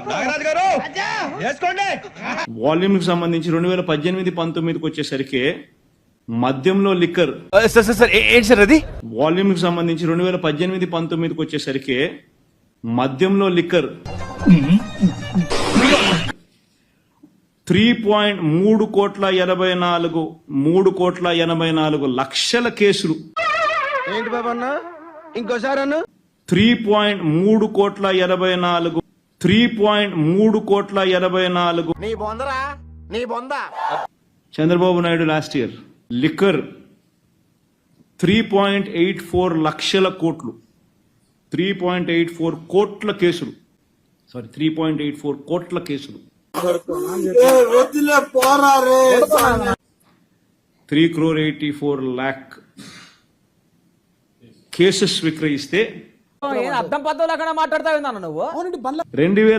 నాగరాజు గారు వేసుకోండి. వాల్యూమ్ కి సంబంధించి 2018-19 వచ్చేసరికి మద్యంలో లిక్కర్ ఏంటి సార్ అది? వాల్యూమ్ కి సంబంధించి 2018-19 వచ్చేసరికి మద్యంలో లిక్కర్ 3,84 కేసులు. ఏంటి బాబన్న ఇంకోసారి అన్న 3,84 నీ బొందరా నీ బొంద. Chandrababu Naidu last year liquor 3.84 లక్షల కోట్లు, 3.84 కోట్ల కేసులు, 3.84 కోట్ల కేసులు, 3,84,00,000 కేసెస్ విక్రయిస్తే అర్థం పద్ధతులు అక్కడ మాట్లాడతావు నువ్వు. 2000